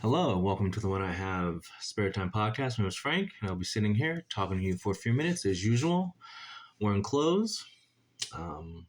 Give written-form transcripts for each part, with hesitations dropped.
Hello, welcome to the One I Have Spare Time podcast. My name is Frank, and I'll be sitting here talking to you for a few minutes as usual, wearing clothes, um,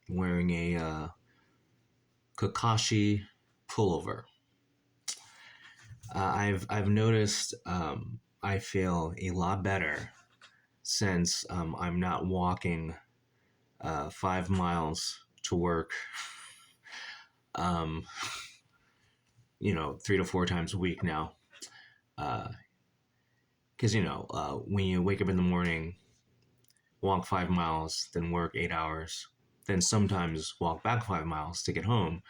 wearing a Kakashi pullover. I've noticed I feel a lot better since I'm not walking 5 miles to work, um, 3 to 4 times a week now. Because, when you wake up in the morning, walk 5 miles, then work 8 hours, then sometimes walk back 5 miles to get home,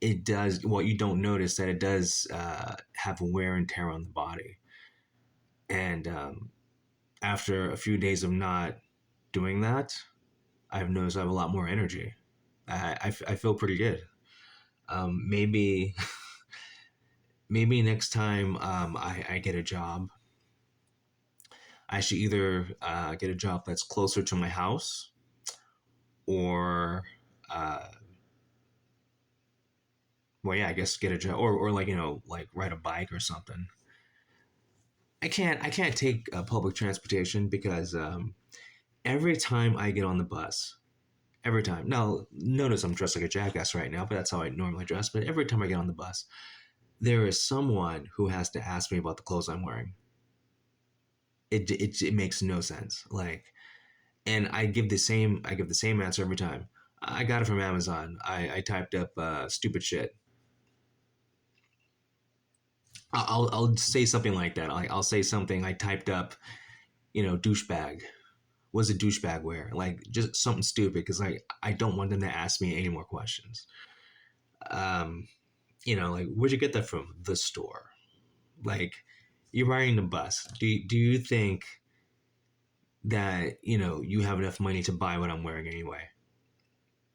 it does what you don't notice that it does have wear and tear on the body. And after a few days of not doing that, I've noticed I have a lot more energy. I feel pretty good. Maybe maybe next time I get a job, I should either get a job that's closer to my house or uh, well, yeah, I guess get a job or like like ride a bike or something. I can't take public transportation because every time I get on the bus, every time. Now, notice I'm dressed like a jackass right now, but that's how I normally dress. But every time I get on the bus, there is someone who has to ask me about the clothes I'm wearing. It makes no sense. And I give the same answer every time. I got it from Amazon. I typed up stupid shit. I'll say something like that. I'll say something I typed up, douchebag. Was a douchebag wear? Like just something stupid because I don't want them to ask me any more questions. Um, like where'd you get that from? The store. Like you're riding the bus. Do you think that you have enough money to buy what I'm wearing anyway?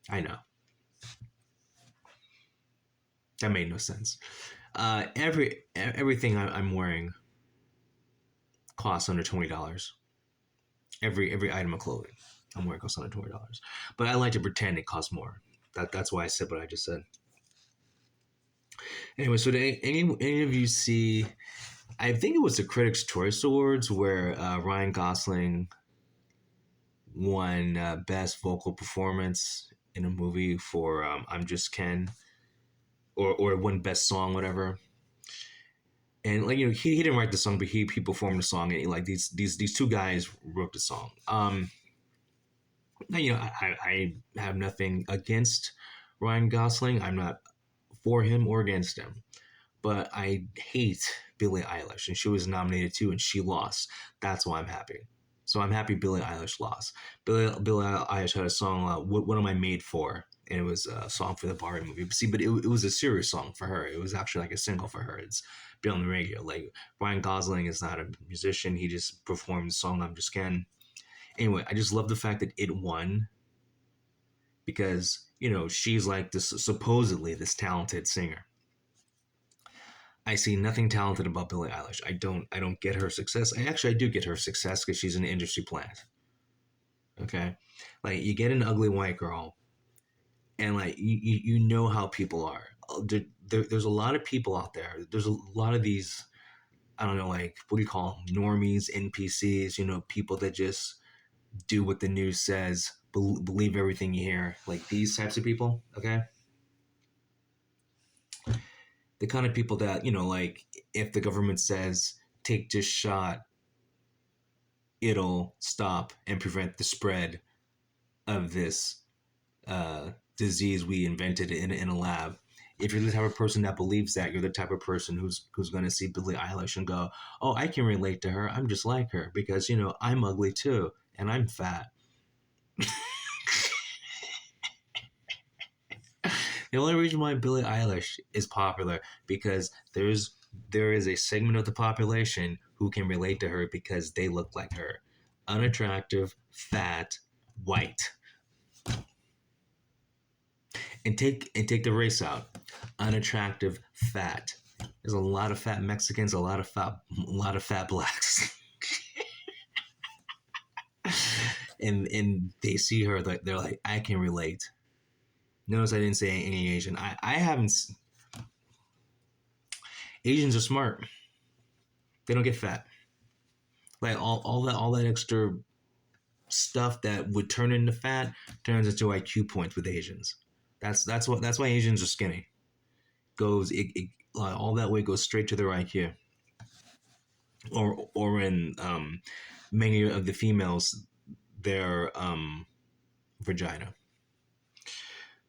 I know that made no sense. Everything I'm wearing costs under $20. Every item of clothing I'm wearing costs under $20. But I like to pretend it costs more. That's why I said what I just said. Anyway, so did any of you see? I think it was the Critics' Choice Awards where Ryan Gosling won Best Vocal Performance in a movie for "I'm Just Ken," or won Best Song, whatever. And he didn't write the song, but he performed the song, and like these two guys wrote the song. I have nothing against Ryan Gosling. I'm not for him or against him, but I hate Billie Eilish, and she was nominated too, and she lost. That's why I'm happy. So I'm happy Billie Eilish lost. Billie Eilish had a song, "What Am I Made For?" and it was a song for the Barbie movie. But it was a serious song for her. It was actually like a single for her. It's been on the radio. Like Ryan Gosling is not a musician. He just performed the song "I'm Just Ken." Anyway, I just love the fact that it won because she's like this supposedly this talented singer. I see nothing talented about Billie Eilish. I don't get her success. I do get her success because she's an industry plant. Okay, like you get an ugly white girl, and like you know how people are. There's a lot of people out there. There's a lot of these. I don't know, like what do you call them? Normies, NPCs. People that just do what the news says, believe everything you hear. Like these types of people. Okay, the kind of people that like if the government says take this shot, it'll stop and prevent the spread of this disease we invented in a lab. If you're the type of person that believes that, you're the type of person who's going to see Billie Eilish and go, "Oh, I can relate to her. I'm just like her because I'm ugly too and I'm fat." The only reason why Billie Eilish is popular because there is a segment of the population who can relate to her because they look like her. Unattractive, fat, white. And take the race out. Unattractive, fat. There's a lot of fat Mexicans, a lot of fat blacks. and they see her, they're like, I can relate. Notice I didn't say any Asian. I haven't. Asians are smart. They don't get fat. Like all that extra stuff that would turn into fat turns into IQ points with Asians. That's why Asians are skinny. All that weight goes straight to their IQ, or in many of the females their vagina.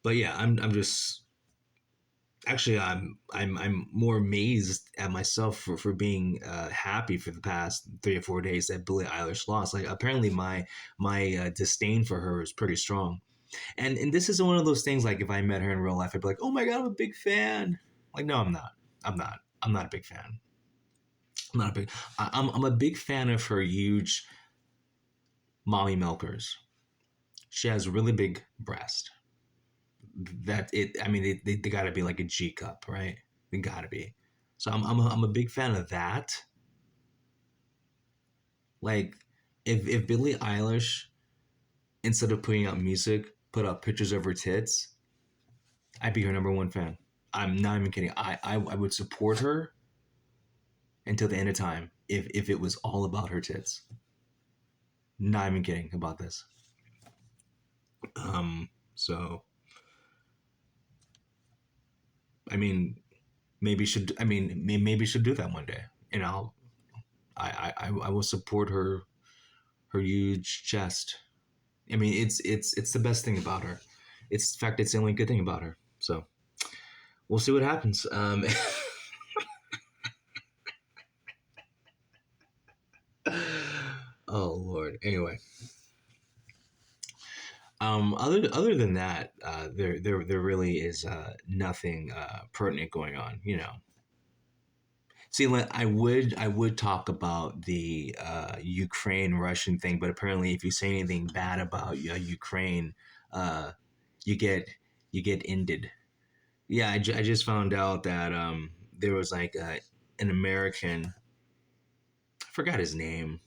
But yeah, I'm just actually I'm more amazed at myself for being happy for the past 3 or 4 days that Billie Eilish lost. Like apparently my disdain for her is pretty strong, and this is one of those things. Like if I met her in real life, I'd be like, oh my god, I'm a big fan. Like no, I'm not. I'm not a big fan. I'm not a big. I'm a big fan of her huge mommy milkers. She has really big breast. That it I mean they got to be like a G cup, right? They got to be. So I'm a big fan of that. Like if Billie Eilish, instead of putting out music, put up pictures of her tits, I'd be her number one fan. I'm not even kidding. I would support her until the end of time if it was all about her tits. Not even kidding about this. So I mean maybe should do that one day. And I will support her huge chest. I mean, it's the best thing about her. It's in fact, it's the only good thing about her. So we'll see what happens. Oh Lord. Anyway, other than that, there really is nothing pertinent going on. You know. See, I would talk about the Ukraine Russian thing, but apparently, if you say anything bad about Ukraine, uh, you get you get ended. Yeah, I just found out that there was like an American. I forgot his name.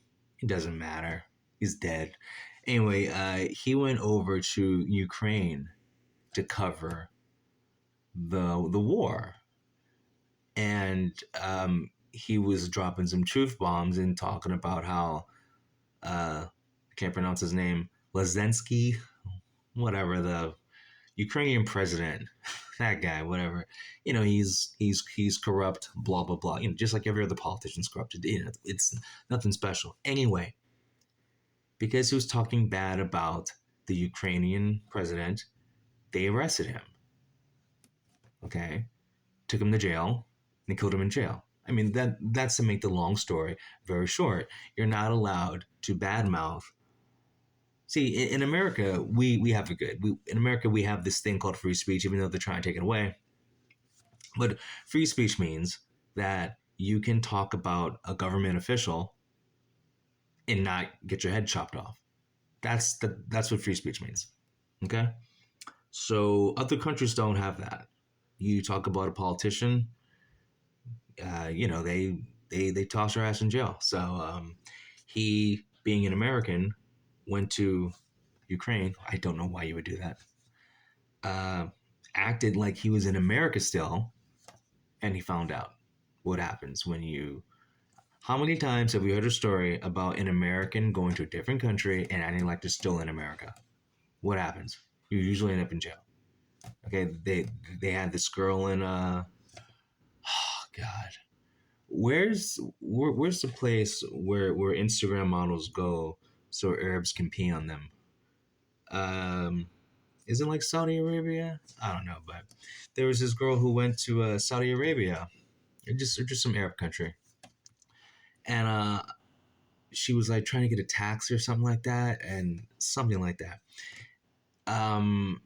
It doesn't matter. He's dead. Anyway, he went over to Ukraine to cover the war, and he was dropping some truth bombs and talking about how I can't pronounce his name, Lazensky, whatever, the Ukrainian president, that guy, whatever. You know, he's corrupt, blah blah blah. You know, just like every other politician's corrupted. You know, it's nothing special. Anyway, because he was talking bad about the Ukrainian president, they arrested him. Okay, took him to jail. They killed him in jail. I mean, that's to make the long story very short. You're not allowed to badmouth. See, in America, we have it good. In America, we have this thing called free speech, even though they're trying to take it away. But free speech means that you can talk about a government official and not get your head chopped off. That's what free speech means. Okay? So other countries don't have that. You talk about a politician, they toss your ass in jail. So he, being an American, went to Ukraine. I don't know why you would do that. Uh, Acted like he was in America still, and he found out what happens when you. How many times have we heard a story about an American going to a different country and acting like they're still in America? What happens? You usually end up in jail. Okay, they had this girl in oh God, where's the place where Instagram models go so Arabs can pee on them? Um, is it like Saudi Arabia? I don't know, but there was this girl who went to Saudi Arabia, or just some Arab country, and she was like trying to get a tax or something like that, and something like that. And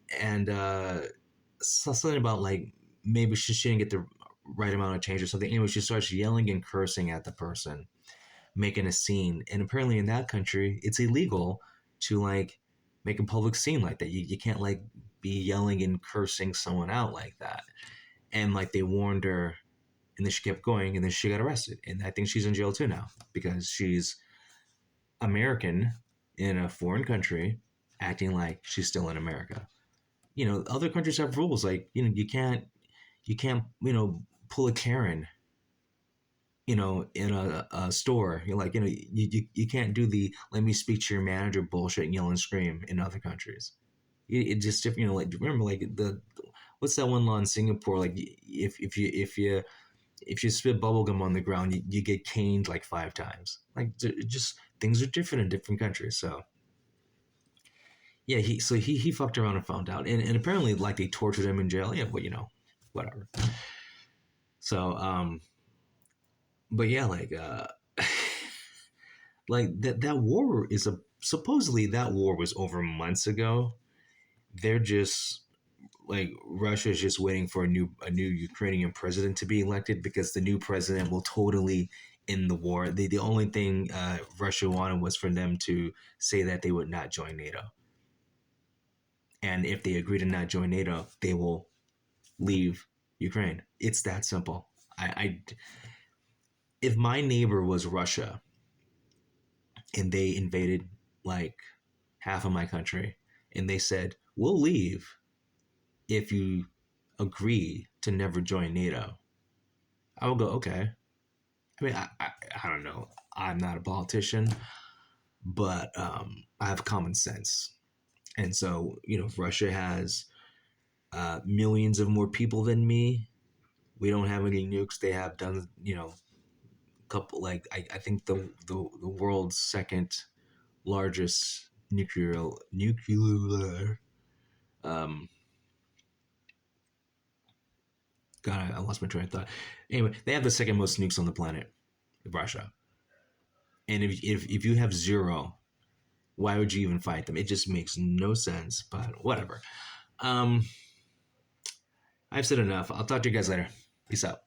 something about like maybe she didn't get the right amount of change or something. Anyway, she starts yelling and cursing at the person, making a scene. And apparently in that country, it's illegal to like make a public scene like that. You can't like be yelling and cursing someone out like that. And like they warned her, and then she kept going, and then she got arrested. And I think she's in jail too now because she's American in a foreign country acting like she's still in America. You know, other countries have rules like, you know, you can't pull a Karen in a store. You're like, you can't do the let me speak to your manager bullshit and yell and scream in other countries. It just different, like remember like the what's that one law in Singapore? Like if you spit bubblegum on the ground, you get caned like 5 times. Like just things are different in different countries. So yeah, he fucked around and found out, and apparently like they tortured him in jail. Yeah, but whatever. So but yeah, like like that war is a supposedly that war was over months ago. They're just like Russia is just waiting for a new Ukrainian president to be elected because the new president will totally end the war. The only thing Russia wanted was for them to say that they would not join NATO, and if they agree to not join NATO, they will leave Ukraine. It's that simple. I if my neighbor was Russia and they invaded like half of my country and they said we'll leave if you agree to never join NATO, I would go, okay. I mean, I don't know. I'm not a politician, but I have common sense. And so, if Russia has millions of more people than me, we don't have any nukes. They have done, couple, like, I think the world's second largest nuclear, um, God, I lost my train of thought. Anyway, they have the second most nukes on the planet, Russia. And if you have zero, why would you even fight them? It just makes no sense, but whatever. Um, I've said enough. I'll talk to you guys later. Peace out.